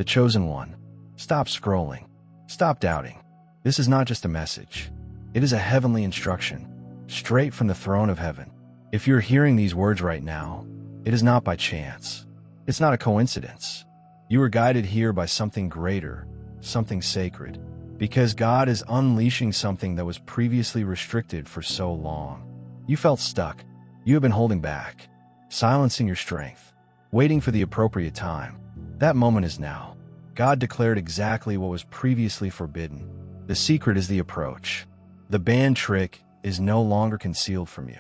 the chosen one. Stop scrolling. Stop doubting. This is not just a message. It is a heavenly instruction, straight from the throne of heaven. If you're hearing these words right now, it is not by chance. It's not a coincidence. You were guided here by something greater, something sacred, because God is unleashing something that was previously restricted for so long. You felt stuck. You have been holding back, silencing your strength, waiting for the appropriate time. That moment is now. God declared exactly what was previously forbidden. The secret is the approach. The band trick is no longer concealed from you.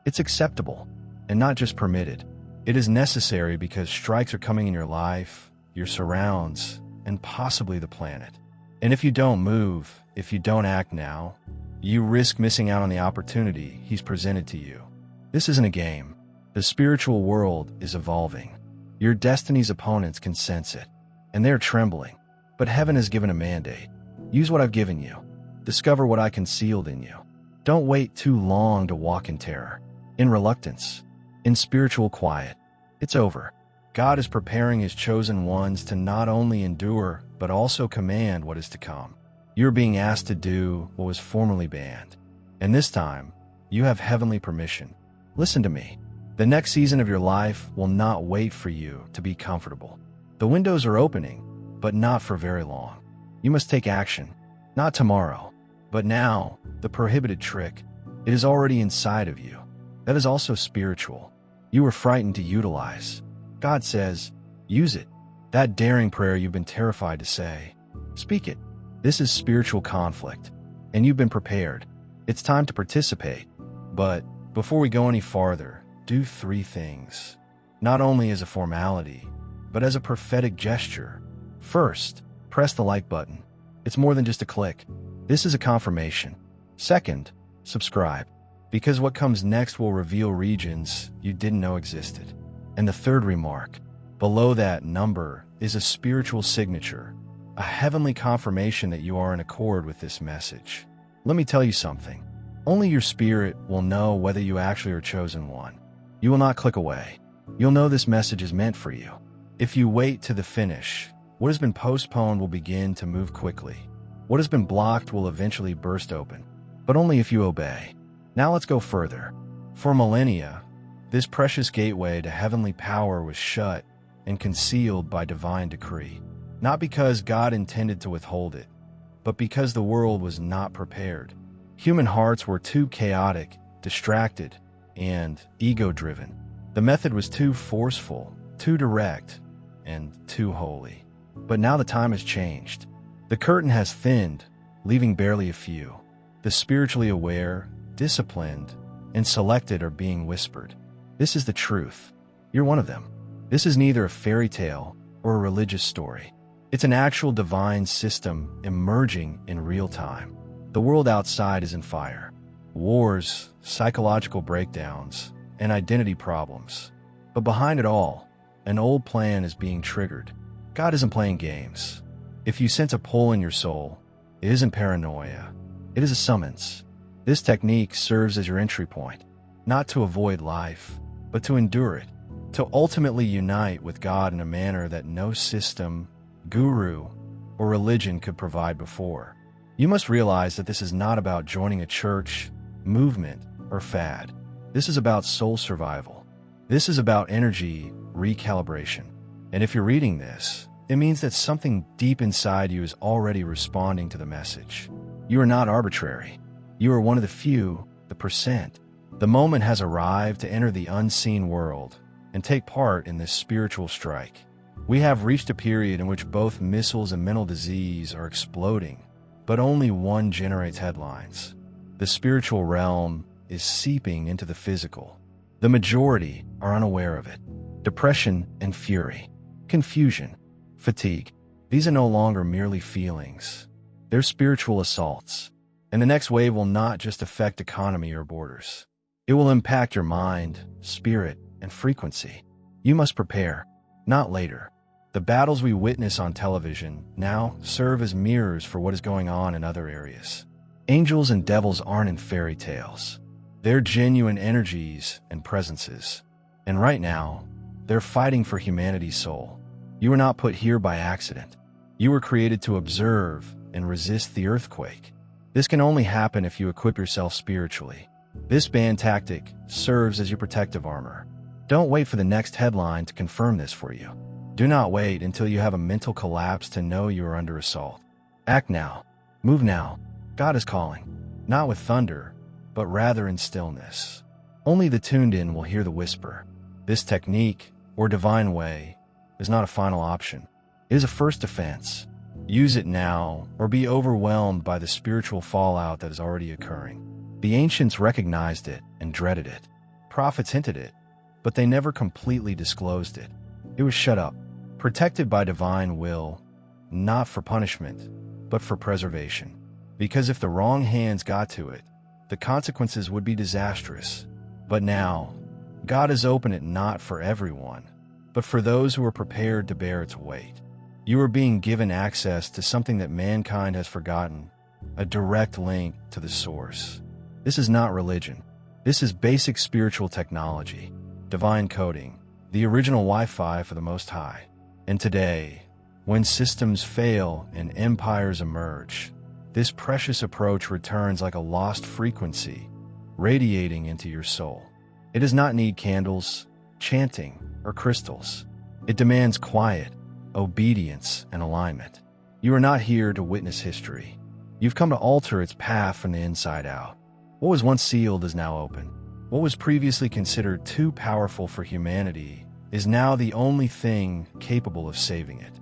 It's acceptable, and not just permitted. It is necessary because strikes are coming in your life, your surrounds, and possibly the planet. And if you don't move, if you don't act now, you risk missing out on the opportunity He's presented to you. This isn't a game. The spiritual world is evolving. Your destiny's opponents can sense it, and they're trembling. But heaven has given a mandate. Use what I've given you. Discover what I concealed in you. Don't wait too long to walk in terror, in reluctance, in spiritual quiet. It's over. God is preparing His chosen ones to not only endure, but also command what is to come. You're being asked to do what was formerly banned. And this time, you have heavenly permission. Listen to me. The next season of your life will not wait for you to be comfortable. The windows are opening, but not for very long. You must take action, not tomorrow, but now. The prohibited trick, it is already inside of you. That is also spiritual. You were frightened to utilize. God says, use it. That daring prayer you've been terrified to say, speak it. This is spiritual conflict, and you've been prepared. It's time to participate. But before we go any farther, do 3 things. Not only as a formality, but as a prophetic gesture. First, press the like button. It's more than just a click. This is a confirmation. Second, subscribe, because what comes next will reveal regions you didn't know existed. And the third remark, below that number, is a spiritual signature, a heavenly confirmation that you are in accord with this message. Let me tell you something. Only your spirit will know whether you actually are chosen one. You will not click away. You'll know this message is meant for you. If you wait to the finish, what has been postponed will begin to move quickly. What has been blocked will eventually burst open, but only if you obey. Now let's go further. For millennia, this precious gateway to heavenly power was shut and concealed by divine decree, not because God intended to withhold it, but because the world was not prepared. Human hearts were too chaotic, distracted, and ego-driven. The method was too forceful, too direct, and too holy. But now the time has changed. The curtain has thinned, leaving barely a few. The spiritually aware, disciplined, and selected are being whispered. This is the truth. You're one of them. This is neither a fairy tale or a religious story. It's an actual divine system emerging in real time. The world outside is in fire. Wars, psychological breakdowns, and identity problems. But behind it all, an old plan is being triggered. God isn't playing games. If you sense a pull in your soul, it isn't paranoia. It is a summons. This technique serves as your entry point, not to avoid life, but to endure it, to ultimately unite with God in a manner that no system, guru, or religion could provide before. You must realize that this is not about joining a church, movement, or fad. This is about soul survival. This is about energy recalibration. And if you're reading this, it means that something deep inside you is already responding to the message. You are not arbitrary. You are one of the few, the percent. The moment has arrived to enter the unseen world and take part in this spiritual strike. We have reached a period in which both missiles and mental disease are exploding, but only one generates headlines. The spiritual realm is seeping into the physical. The majority are unaware of it. Depression and fury, confusion, fatigue. These are no longer merely feelings. They're spiritual assaults. And the next wave will not just affect economy or borders. It will impact your mind, spirit, and frequency. You must prepare, not later. The battles we witness on television now serve as mirrors for what is going on in other areas. Angels and devils aren't in fairy tales. They're genuine energies and presences. And right now, they're fighting for humanity's soul. You were not put here by accident. You were created to observe and resist the earthquake. This can only happen if you equip yourself spiritually. This band tactic serves as your protective armor. Don't wait for the next headline to confirm this for you. Do not wait until you have a mental collapse to know you are under assault. Act now. Move now. God is calling, not with thunder, but rather in stillness. Only the tuned in will hear the whisper. This technique, or divine way, is not a final option. It is a first defense. Use it now, or be overwhelmed by the spiritual fallout that is already occurring. The ancients recognized it and dreaded it. Prophets hinted it, but they never completely disclosed it. It was shut up, protected by divine will, not for punishment, but for preservation. Because if the wrong hands got to it, the consequences would be disastrous. But now, God has opened it not for everyone, but for those who are prepared to bear its weight. You are being given access to something that mankind has forgotten, a direct link to the source. This is not religion. This is basic spiritual technology, divine coding, the original Wi-Fi for the Most High. And today, when systems fail and empires emerge, this precious approach returns like a lost frequency, radiating into your soul. It does not need candles, chanting, or crystals. It demands quiet, obedience, and alignment. You are not here to witness history. You've come to alter its path from the inside out. What was once sealed is now open. What was previously considered too powerful for humanity is now the only thing capable of saving it.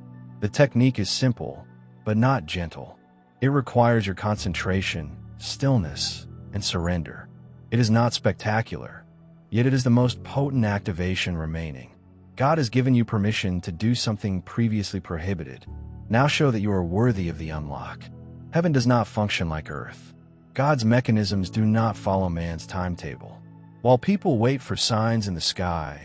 The technique is simple, but not gentle. It requires your concentration, stillness, and surrender. It is not spectacular, yet it is the most potent activation remaining. God has given you permission to do something previously prohibited. Now show that you are worthy of the unlock. Heaven does not function like earth. God's mechanisms do not follow man's timetable. While people wait for signs in the sky,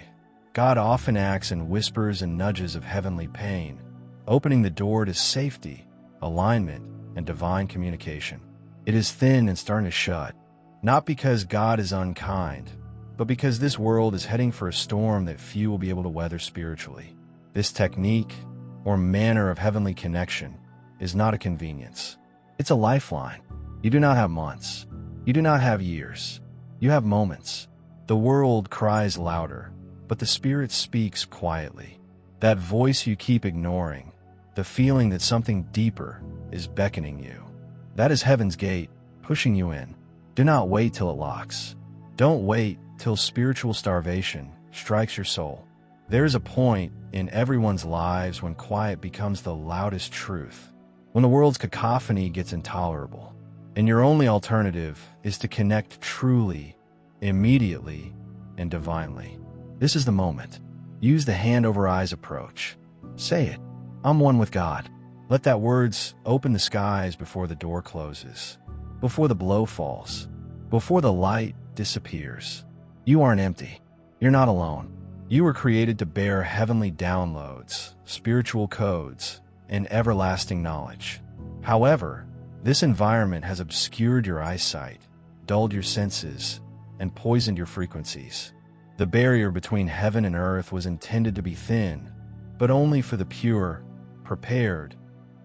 God often acts in whispers and nudges of heavenly pain, opening the door to safety, alignment, and divine communication. It is thin and starting to shut, not because God is unkind, but because this world is heading for a storm that few will be able to weather spiritually. This technique, or manner of heavenly connection, is not a convenience. It's a lifeline. You do not have months. You do not have years. You have moments. The world cries louder, but the Spirit speaks quietly. That voice you keep ignoring, the feeling that something deeper is beckoning you. That is heaven's gate, pushing you in. Do not wait till it locks. Don't wait till spiritual starvation strikes your soul. There is a point in everyone's lives when quiet becomes the loudest truth, when the world's cacophony gets intolerable, and your only alternative is to connect truly, immediately, and divinely. This is the moment. Use the hand over eyes approach. Say it. I'm one with God. Let that words open the skies before the door closes, before the blow falls, before the light disappears. You aren't empty. You're not alone. You were created to bear heavenly downloads, spiritual codes, and everlasting knowledge. However, this environment has obscured your eyesight, dulled your senses, and poisoned your frequencies. The barrier between heaven and earth was intended to be thin, but only for the pure, prepared,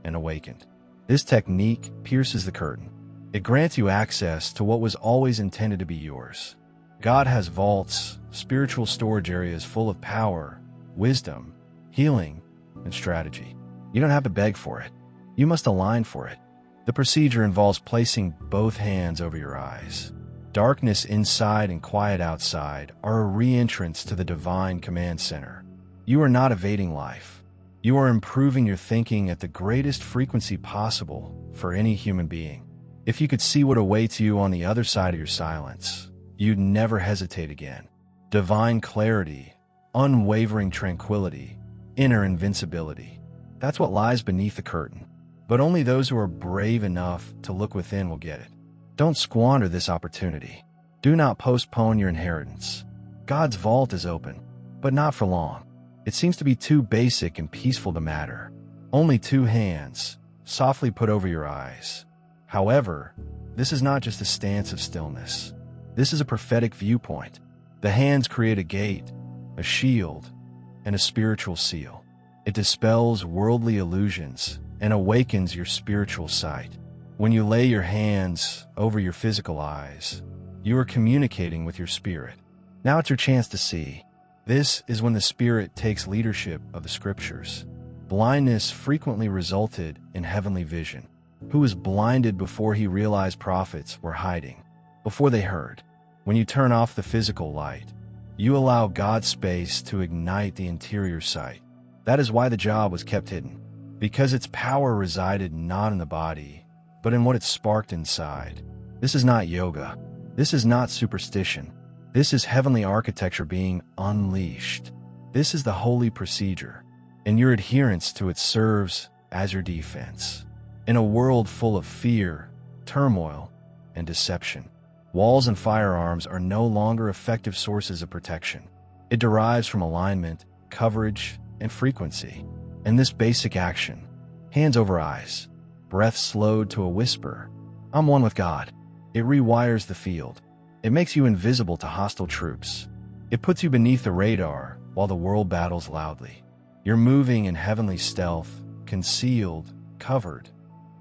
and awakened. This technique pierces the curtain. It grants you access to what was always intended to be yours. God has vaults, spiritual storage areas full of power, wisdom, healing, and strategy. You don't have to beg for it. You must align for it. The procedure involves placing both hands over your eyes. Darkness inside and quiet outside are a re-entrance to the divine command center. You are not evading life. You are improving your thinking at the greatest frequency possible for any human being. If you could see what awaits you on the other side of your silence, you'd never hesitate again. Divine clarity, unwavering tranquility, inner invincibility. That's what lies beneath the curtain. But only those who are brave enough to look within will get it. Don't squander this opportunity. Do not postpone your inheritance. God's vault is open, but not for long. It seems to be too basic and peaceful to matter. Only two hands, softly put over your eyes. However, this is not just a stance of stillness. This is a prophetic viewpoint. The hands create a gate, a shield, and a spiritual seal. It dispels worldly illusions and awakens your spiritual sight. When you lay your hands over your physical eyes, you are communicating with your spirit. Now it's your chance to see. This is when the Spirit takes leadership of the Scriptures. Blindness frequently resulted in heavenly vision. Who was blinded before he realized prophets were hiding, before they heard? When you turn off the physical light, you allow God's space to ignite the interior sight. That is why the job was kept hidden, because its power resided not in the body, but in what it sparked inside. This is not yoga. This is not superstition. This is heavenly architecture being unleashed. This is the holy procedure, and your adherence to it serves as your defense. In a world full of fear, turmoil, and deception, walls and firearms are no longer effective sources of protection. It derives from alignment, coverage, and frequency. And this basic action, hands over eyes, breath slowed to a whisper, "I'm one with God." It rewires the field. It makes you invisible to hostile troops. It puts you beneath the radar while the world battles loudly. You're moving in heavenly stealth, concealed, covered,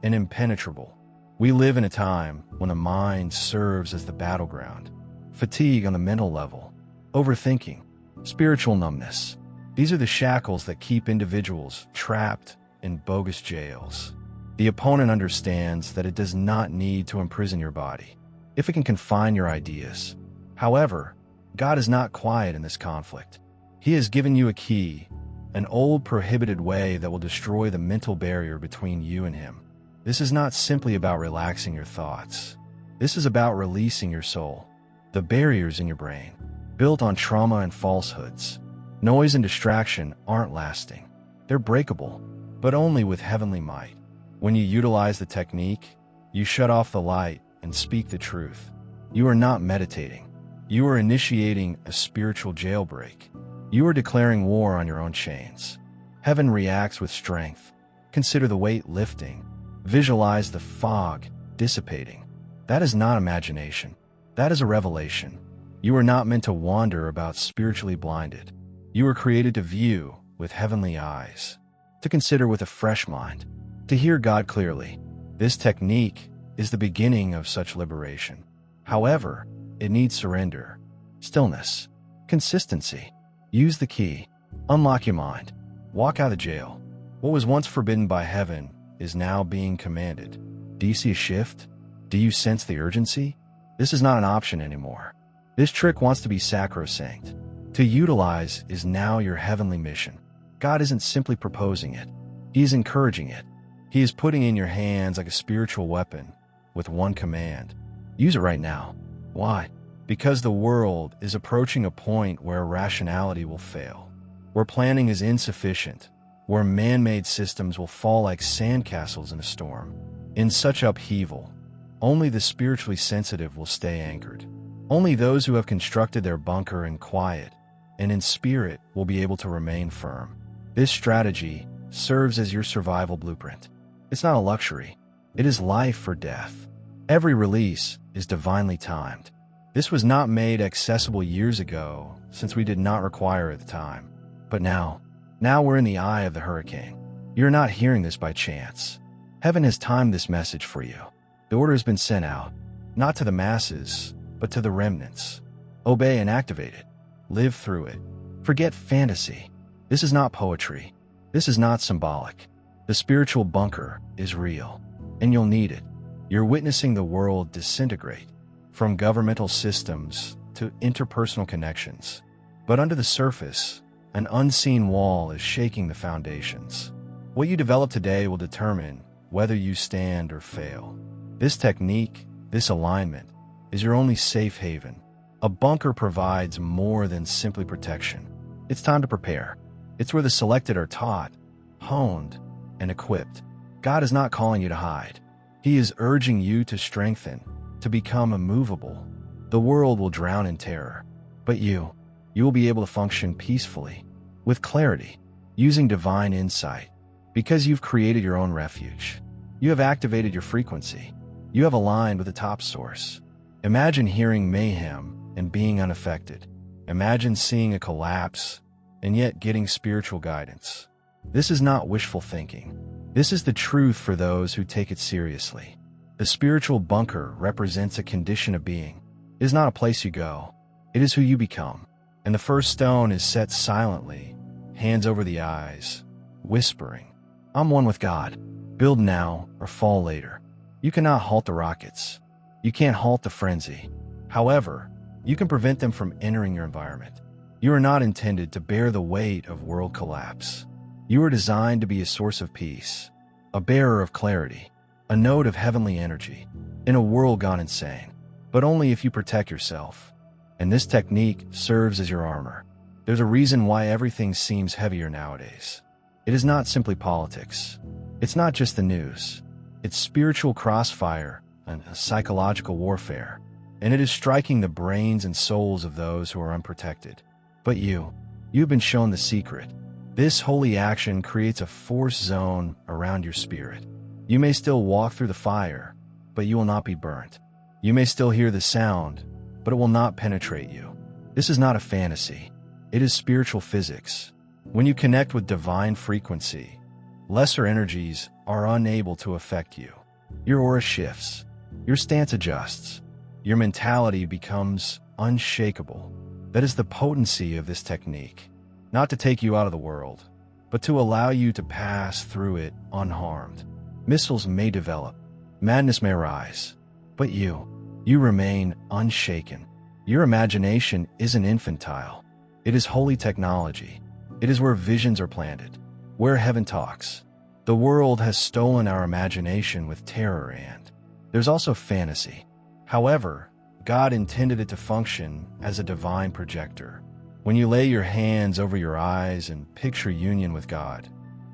and impenetrable. We live in a time when the mind serves as the battleground. Fatigue on the mental level, overthinking, spiritual numbness. These are the shackles that keep individuals trapped in bogus jails. The opponent understands that it does not need to imprison your body if it can confine your ideas. However, God is not quiet in this conflict. He has given you a key, an old prohibited way that will destroy the mental barrier between you and Him. This is not simply about relaxing your thoughts. This is about releasing your soul. The barriers in your brain, built on trauma and falsehoods, noise and distraction, aren't lasting. They're breakable, but only with heavenly might. When you utilize the technique, you shut off the light and speak the truth. You are not meditating. You are initiating a spiritual jailbreak. You are declaring war on your own chains. Heaven reacts with strength. Consider the weight lifting. Visualize the fog dissipating. That is not imagination. That is a revelation. You are not meant to wander about spiritually blinded. You were created to view with heavenly eyes, to consider with a fresh mind, to hear God clearly. This technique is the beginning of such liberation. However, it needs surrender, stillness, consistency. Use the key. Unlock your mind. Walk out of jail. What was once forbidden by heaven is now being commanded. Do you see a shift? Do you sense the urgency? This is not an option anymore. This trick wants to be sacrosanct. To utilize is now your heavenly mission. God isn't simply proposing it. He is encouraging it. He is putting in your hands like a spiritual weapon with one command. Use it right now. Why? Because the world is approaching a point where rationality will fail, where planning is insufficient, where man-made systems will fall like sandcastles in a storm. In such upheaval, only the spiritually sensitive will stay anchored. Only those who have constructed their bunker in quiet and in spirit will be able to remain firm. This strategy serves as your survival blueprint. It's not a luxury. It is life or death. Every release is divinely timed. This was not made accessible years ago, since we did not require it at the time. But now we're in the eye of the hurricane. You're not hearing this by chance. Heaven has timed this message for you. The order has been sent out, not to the masses, but to the remnants. Obey and activate it. Live through it. Forget fantasy. This is not poetry. This is not symbolic. The spiritual bunker is real, and you'll need it. You're witnessing the world disintegrate, from governmental systems to interpersonal connections. But under the surface, an unseen wall is shaking the foundations. What you develop today will determine whether you stand or fail. This technique, this alignment, is your only safe haven. A bunker provides more than simply protection. It's time to prepare. It's where the selected are taught, honed, and equipped. God is not calling you to hide. He is urging you to strengthen, to become immovable. The world will drown in terror, but you will be able to function peacefully, with clarity, using divine insight, because you've created your own refuge. You have activated your frequency. You have aligned with the top source. Imagine hearing mayhem and being unaffected. Imagine seeing a collapse and yet getting spiritual guidance. This is not wishful thinking. This is the truth for those who take it seriously. The spiritual bunker represents a condition of being. It is not a place you go. It is who you become. And the first stone is set silently, hands over the eyes, whispering, I'm one with God. Build now or fall later. You cannot halt the rockets. You can't halt the frenzy. However, you can prevent them from entering your environment. You are not intended to bear the weight of world collapse. You are designed to be a source of peace, a bearer of clarity, a node of heavenly energy, in a world gone insane. But only if you protect yourself. And this technique serves as your armor. There's a reason why everything seems heavier nowadays. It is not simply politics. It's not just the news. It's spiritual crossfire and psychological warfare. And it is striking the brains and souls of those who are unprotected. But you've been shown the secret. This holy action creates a force zone around your spirit. You may still walk through the fire, but you will not be burnt. You may still hear the sound, but it will not penetrate you. This is not a fantasy. It is spiritual physics. When you connect with divine frequency, lesser energies are unable to affect you. Your aura shifts. Your stance adjusts. Your mentality becomes unshakable. That is the potency of this technique. Not to take you out of the world, but to allow you to pass through it unharmed. Missiles may develop. Madness may rise. But you remain unshaken. Your imagination isn't infantile. It is holy technology. It is where visions are planted, where heaven talks. The world has stolen our imagination with terror, and there's also fantasy. However, God intended it to function as a divine projector. When you lay your hands over your eyes and picture union with God,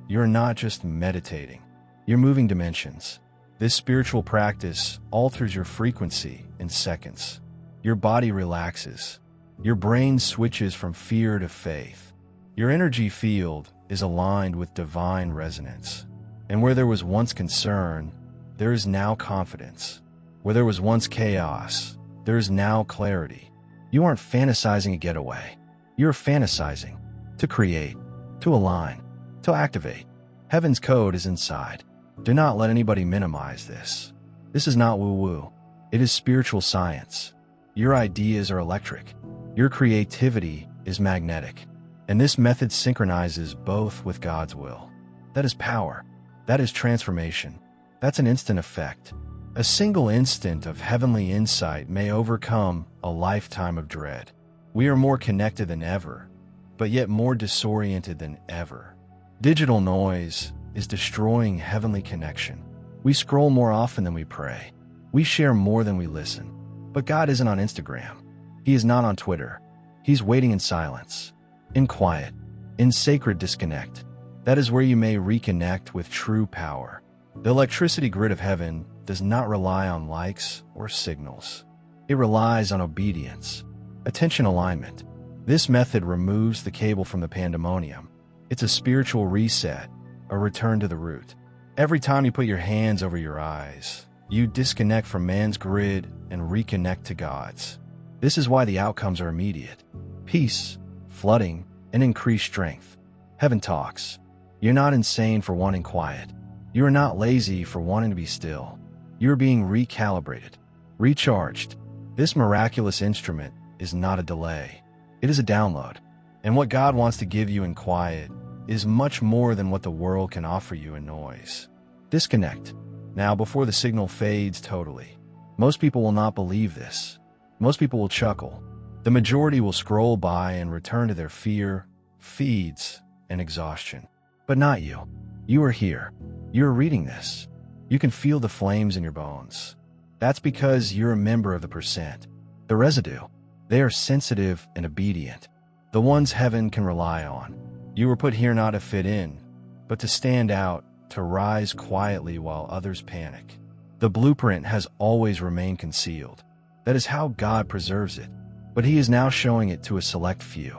you're not just meditating. You're moving dimensions. This spiritual practice alters your frequency in seconds. Your body relaxes. Your brain switches from fear to faith. Your energy field is aligned with divine resonance. And where there was once concern, there is now confidence. Where there was once chaos, there is now clarity. You aren't fantasizing a getaway. You're fantasizing to create, to align, to activate. Heaven's code is inside. Do not let anybody minimize this. This is not woo-woo. It is spiritual science. Your ideas are electric. Your creativity is magnetic. And this method synchronizes both with God's will. That is power. That is transformation. That's an instant effect. A single instant of heavenly insight may overcome a lifetime of dread. We are more connected than ever, but yet more disoriented than ever. Digital noise is destroying heavenly connection. We scroll more often than we pray. We share more than we listen. But God isn't on Instagram. He is not on Twitter. He's waiting in silence, in quiet, in sacred disconnect. That is where you may reconnect with true power. The electricity grid of heaven does not rely on likes or signals. It relies on obedience, attention alignment. This method removes the cable from the pandemonium. It's a spiritual reset, a return to the root. Every time you put your hands over your eyes, you disconnect from man's grid and reconnect to God's. This is why the outcomes are immediate. Peace, flooding, and increased strength. Heaven talks. You're not insane for wanting quiet. You are not lazy for wanting to be still. You're being recalibrated, recharged. This miraculous instrument is not a delay. It is a download. And what God wants to give you in quiet is much more than what the world can offer you in noise. Disconnect. Now, before the signal fades totally. Most people will not believe this. Most people will chuckle. The majority will scroll by and return to their fear, feeds, and exhaustion. But not you. You are here. You are reading this. You can feel the flames in your bones. That's because you're a member of the percent. The residue. They are sensitive and obedient. The ones heaven can rely on. You were put here not to fit in, but to stand out, to rise quietly while others panic. The blueprint has always remained concealed. That is how God preserves it. But He is now showing it to a select few.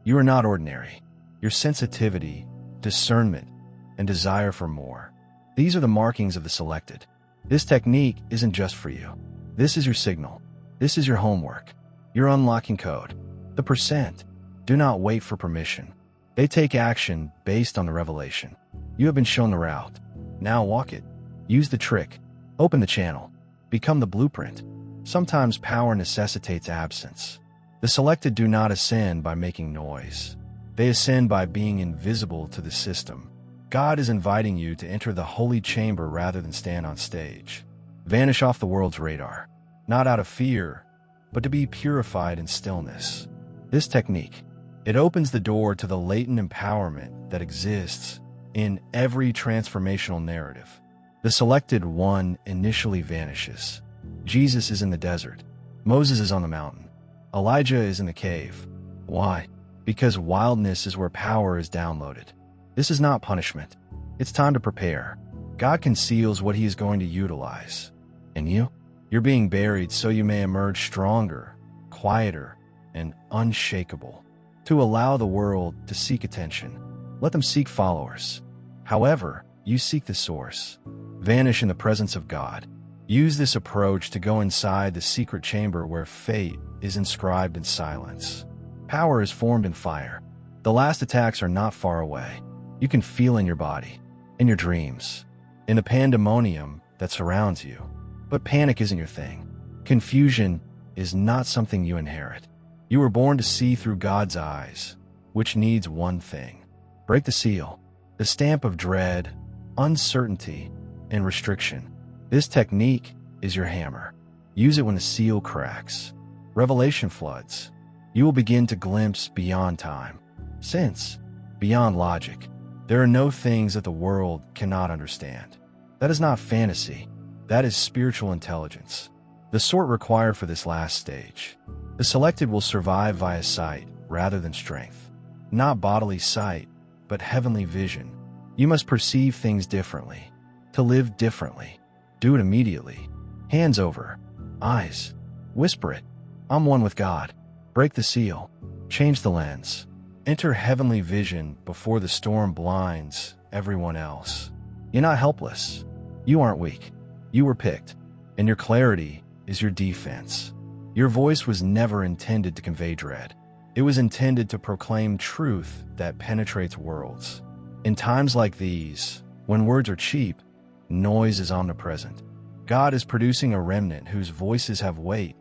You are not ordinary. Your sensitivity, discernment, and desire for more. These are the markings of the selected. This technique isn't just for you. This is your signal. This is your homework. You're unlocking code. The percent. Do not wait for permission. They take action based on the revelation. You have been shown the route. Now walk it. Use the trick. Open the channel. Become the blueprint. Sometimes power necessitates absence. The selected do not ascend by making noise. They ascend by being invisible to the system. God is inviting you to enter the holy chamber rather than stand on stage. Vanish off the world's radar, not out of fear, but to be purified in stillness. This technique, it opens the door to the latent empowerment that exists in every transformational narrative. The selected one initially vanishes. Jesus is in the desert. Moses is on the mountain. Elijah is in the cave. Why? Because wildness is where power is downloaded. This is not punishment. It's time to prepare. God conceals what he is going to utilize. And you're being buried so you may emerge stronger, quieter, and unshakable. To allow the world to seek attention. Let them seek followers. However, you seek the source. Vanish in the presence of God. Use this approach to go inside the secret chamber where fate is inscribed in silence. Power is formed in fire. The last attacks are not far away. You can feel in your body, in your dreams, in the pandemonium that surrounds you. But panic isn't your thing. Confusion is not something you inherit. You were born to see through God's eyes, which needs one thing. Break the seal, the stamp of dread, uncertainty, and restriction. This technique is your hammer. Use it when the seal cracks. Revelation floods. You will begin to glimpse beyond time, sense, beyond logic. There are no things that the world cannot understand. That is not fantasy. That is spiritual intelligence. The sort required for this last stage. The selected will survive via sight rather than strength. Not bodily sight, but heavenly vision. You must perceive things differently. To live differently. Do it immediately. Hands over. Eyes. Whisper it. I'm one with God. Break the seal. Change the lens. Enter heavenly vision before the storm blinds everyone else. You're not helpless. You aren't weak. You were picked, and your clarity is your defense. Your voice was never intended to convey dread. It was intended to proclaim truth that penetrates worlds. In times like these, when words are cheap, noise is omnipresent. God is producing a remnant whose voices have weight,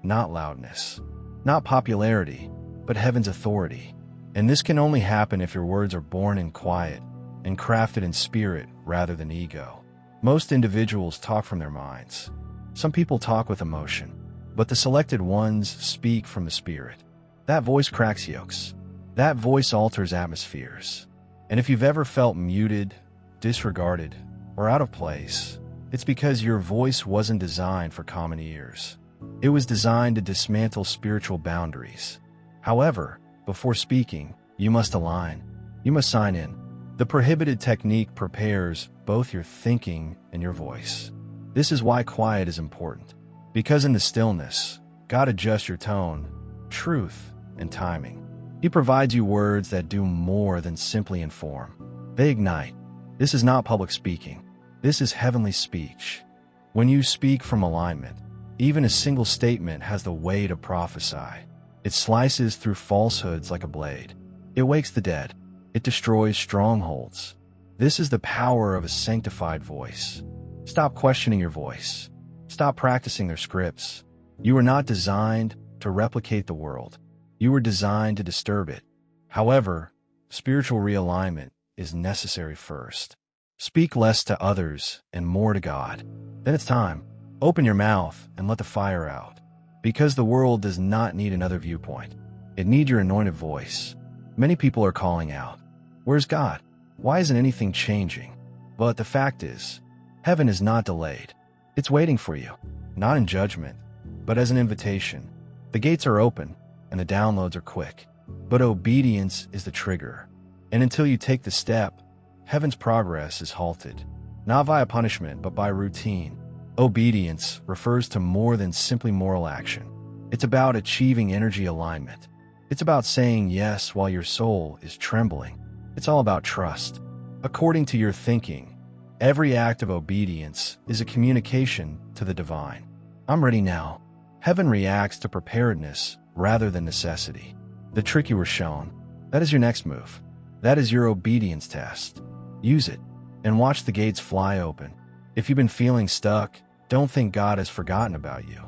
not loudness, not popularity, but heaven's authority. And this can only happen if your words are born in quiet and crafted in spirit rather than ego. Most individuals talk from their minds. Some people talk with emotion, but the selected ones speak from the spirit. That voice cracks yokes. That voice alters atmospheres. And if you've ever felt muted, disregarded, or out of place, it's because your voice wasn't designed for common ears. It was designed to dismantle spiritual boundaries. However, before speaking, you must align. You must sign in. The prohibited technique prepares both your thinking and your voice. This is why quiet is important. Because in the stillness, God adjusts your tone, truth, and timing. He provides you words that do more than simply inform. They ignite. This is not public speaking. This is heavenly speech. When you speak from alignment, even a single statement has the weight of prophesy. It slices through falsehoods like a blade. It wakes the dead. It destroys strongholds. This is the power of a sanctified voice. Stop questioning your voice. Stop practicing their scripts. You were not designed to replicate the world. You were designed to disturb it. However, spiritual realignment is necessary first. Speak less to others and more to God. Then it's time. Open your mouth and let the fire out. Because the world does not need another viewpoint. It needs your anointed voice. Many people are calling out, "Where's God? Why isn't anything changing?" But the fact is, heaven is not delayed. It's waiting for you, not in judgment, but as an invitation. The gates are open and the downloads are quick. But obedience is the trigger. And until you take the step, heaven's progress is halted. Not via punishment, but by routine. Obedience refers to more than simply moral action. It's about achieving energy alignment. It's about saying yes while your soul is trembling. It's all about trust. According to your thinking, every act of obedience is a communication to the divine. I'm ready now. Heaven reacts to preparedness rather than necessity. The trick you were shown, that is your next move. That is your obedience test. Use it and watch the gates fly open. If you've been feeling stuck, don't think God has forgotten about you.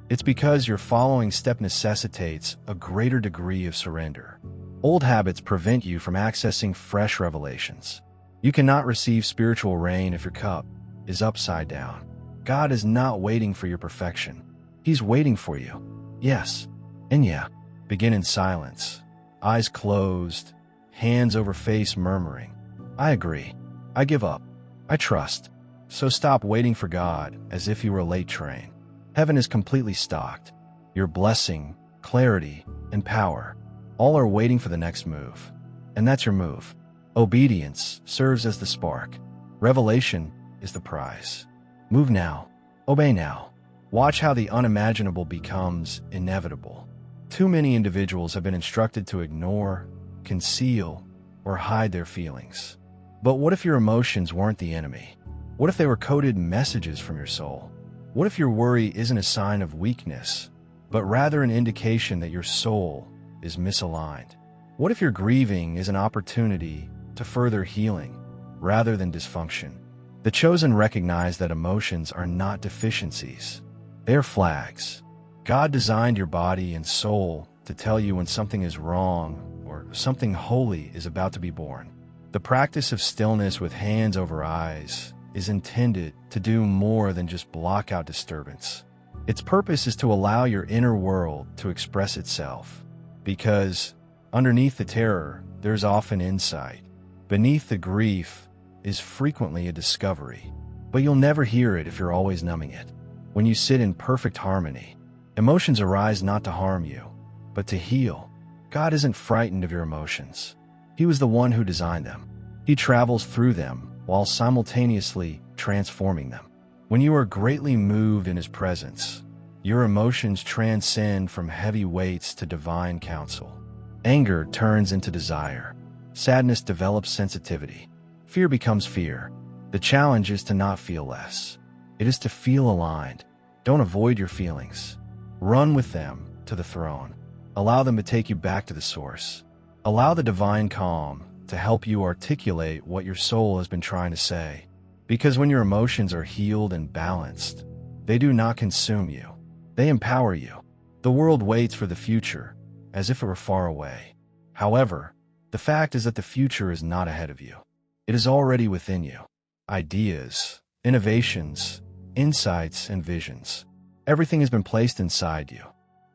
It's because your following step necessitates a greater degree of surrender. Old habits prevent you from accessing fresh revelations. You cannot receive spiritual rain if your cup is upside down. God is not waiting for your perfection. He's waiting for you. Yes. And yeah. Begin in silence. Eyes closed. Hands over face murmuring. I agree. I give up. I trust. So stop waiting for God as if you were a late train. Heaven is completely stocked. Your blessing, clarity, and power all are waiting for the next move. And that's your move. Obedience serves as the spark. Revelation is the prize. Move now. Obey now. Watch how the unimaginable becomes inevitable. Too many individuals have been instructed to ignore, conceal, or hide their feelings. But what if your emotions weren't the enemy? What if they were coded messages from your soul? What if your worry isn't a sign of weakness, but rather an indication that your soul is misaligned? What if your grieving is an opportunity to further healing rather than dysfunction? The chosen recognize that emotions are not deficiencies. They are flags. God designed your body and soul to tell you when something is wrong or something holy is about to be born. The practice of stillness with hands over eyes is intended to do more than just block out disturbance. Its purpose is to allow your inner world to express itself. Because underneath the terror, there's often insight. Beneath the grief is frequently a discovery. But you'll never hear it if you're always numbing it. When you sit in perfect harmony, emotions arise not to harm you, but to heal. God isn't frightened of your emotions. He was the one who designed them. He travels through them while simultaneously transforming them. When you are greatly moved in His presence, your emotions transcend from heavy weights to divine counsel. Anger turns into desire. Sadness develops sensitivity. Fear becomes fear. The challenge is to not feel less. It is to feel aligned. Don't avoid your feelings. Run with them to the throne. Allow them to take you back to the source. Allow the divine calm to help you articulate what your soul has been trying to say. Because when your emotions are healed and balanced, they do not consume you. They empower you. The world waits for the future, as if it were far away. However, the fact is that the future is not ahead of you. It is already within you. Ideas, innovations, insights, and visions. Everything has been placed inside you,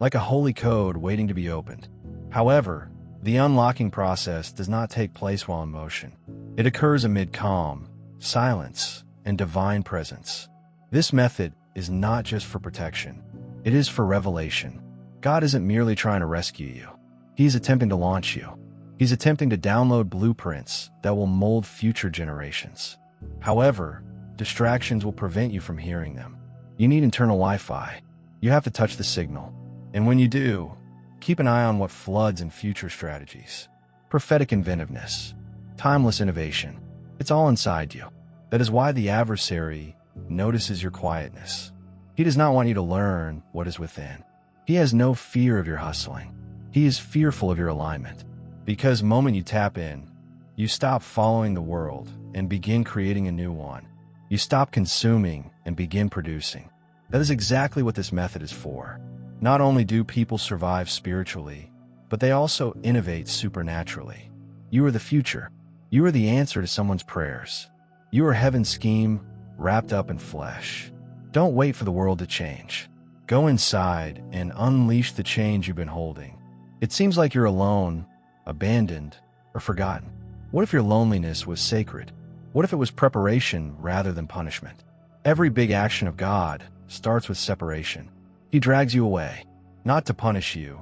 like a holy code waiting to be opened. However, the unlocking process does not take place while in motion. It occurs amid calm, silence, and divine presence. This method is not just for protection. It is for revelation. God isn't merely trying to rescue you. He's attempting to launch you. He's attempting to download blueprints that will mold future generations. However, distractions will prevent you from hearing them. You need internal Wi-Fi. You have to touch the signal. And when you do, keep an eye on what floods in future strategies. Prophetic inventiveness. Timeless innovation. It's all inside you. That is why the adversary notices your quietness. He does not want you to learn what is within. He has no fear of your hustling. He is fearful of your alignment. Because the moment you tap in, you stop following the world and begin creating a new one. You stop consuming and begin producing. That is exactly what this method is for. Not only do people survive spiritually, but they also innovate supernaturally. You are the future. You are the answer to someone's prayers. You are heaven's scheme wrapped up in flesh. Don't wait for the world to change. Go inside and unleash the change you've been holding. It seems like you're alone, abandoned, or forgotten. What if your loneliness was sacred? What if it was preparation rather than punishment? Every big action of God starts with separation. He drags you away, not to punish you,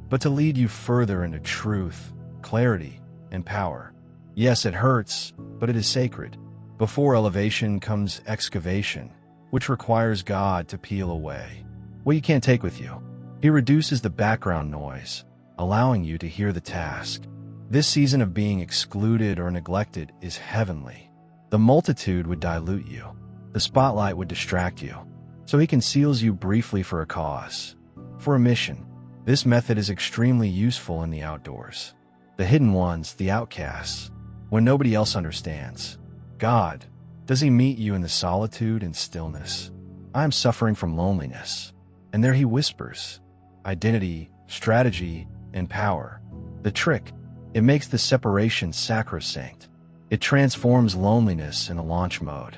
but to lead you further into truth, clarity, and power. Yes, it hurts, but it is sacred. Before elevation comes excavation, which requires God to peel away what you can't take with you. He reduces the background noise, allowing you to hear the task. This season of being excluded or neglected is heavenly. The multitude would dilute you. The spotlight would distract you. So He conceals you briefly for a cause, for a mission. This method is extremely useful in the outdoors. the hidden ones, the outcasts, when nobody else understands. God, does he meet you in the solitude and stillness? I am suffering from loneliness. And there he whispers, identity, strategy, and power. The trick, it makes the separation sacrosanct. It transforms loneliness into launch mode.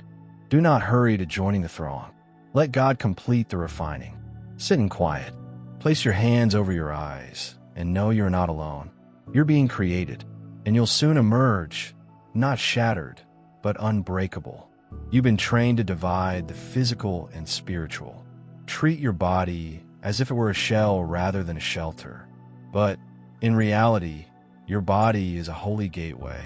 Do not hurry to joining the throng. Let God complete the refining. Sit in quiet. Place your hands over your eyes and know you're not alone. You're being created, and you'll soon emerge, not shattered, but unbreakable. You've been trained to divide the physical and spiritual. Treat your body as if it were a shell rather than a shelter. But in reality, your body is a holy gateway.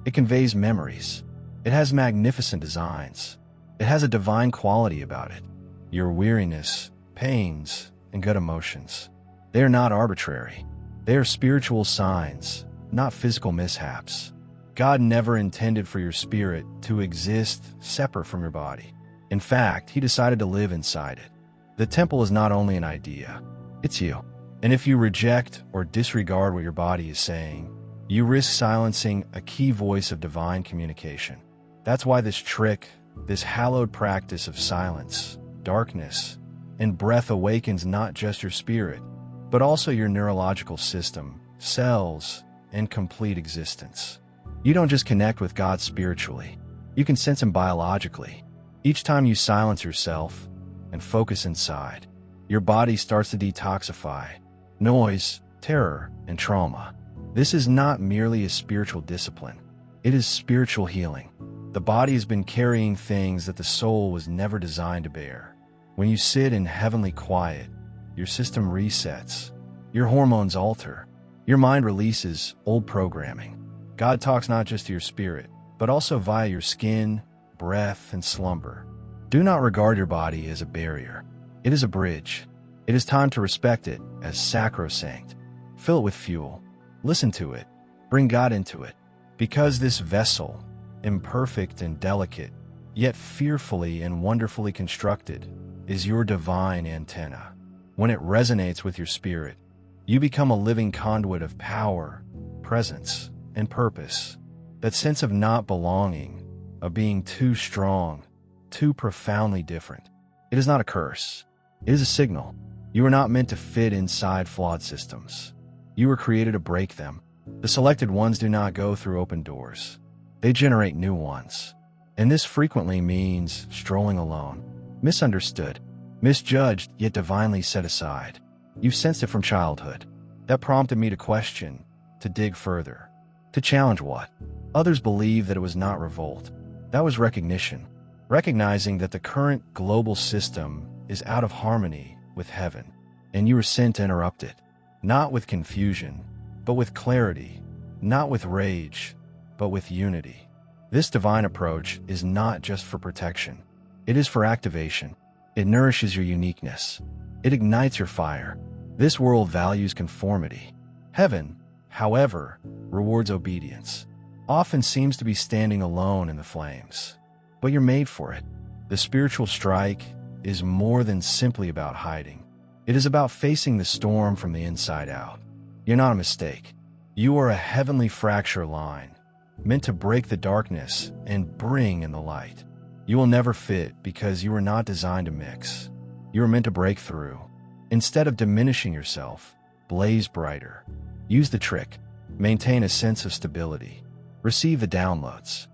It conveys memories. It has magnificent designs. It has a divine quality about it. Your weariness, pains, and good emotions, they are not arbitrary. They are spiritual signs, not physical mishaps. God never intended for your spirit to exist separate from your body. In fact, he decided to live inside it. The temple is not only an idea, it's you. And if you reject or disregard what your body is saying, you risk silencing a key voice of divine communication. That's why this trick, this hallowed practice of silence, darkness, and breath awakens not just your spirit, but also your neurological system, cells, and complete existence. You don't just connect with God spiritually, you can sense him biologically. Each time you silence yourself and focus inside, your body starts to detoxify noise, terror, and trauma. This is not merely a spiritual discipline. It is spiritual healing. The body has been carrying things that the soul was never designed to bear. When you sit in heavenly quiet, your system resets, your hormones alter, your mind releases old programming. God talks not just to your spirit, but also via your skin, breath, and slumber. Do not regard your body as a barrier. It is a bridge. It is time to respect it as sacrosanct. Fill it with fuel. Listen to it. Bring God into it. Because this vessel, imperfect and delicate, yet fearfully and wonderfully constructed, is your divine antenna. When it resonates with your spirit, you become a living conduit of power, presence, and purpose. That sense of not belonging, of being too strong, too profoundly different. It is not a curse. It is a signal. You are not meant to fit inside flawed systems. You were created to break them. The selected ones do not go through open doors. They generate new ones. And this frequently means strolling alone, misunderstood, misjudged, yet divinely set aside. You sensed it from childhood. That prompted me to question, to dig further, to challenge what others believe that it was not revolt. That was recognition. Recognizing that the current global system is out of harmony with heaven, and you were sent to interrupt it, not with confusion, but with clarity, not with rage, but with unity. This divine approach is not just for protection. It is for activation. It nourishes your uniqueness. It ignites your fire. This world values conformity. Heaven, however, rewards obedience. Often seems to be standing alone in the flames. But you're made for it. The spiritual strike is more than simply about hiding. It is about facing the storm from the inside out. You're not a mistake. You are a heavenly fracture line, meant to break the darkness and bring in the light. You will never fit because you were not designed to mix. You were meant to break through. Instead of diminishing yourself, blaze brighter. Use the trick. Maintain a sense of stability. Receive the downloads.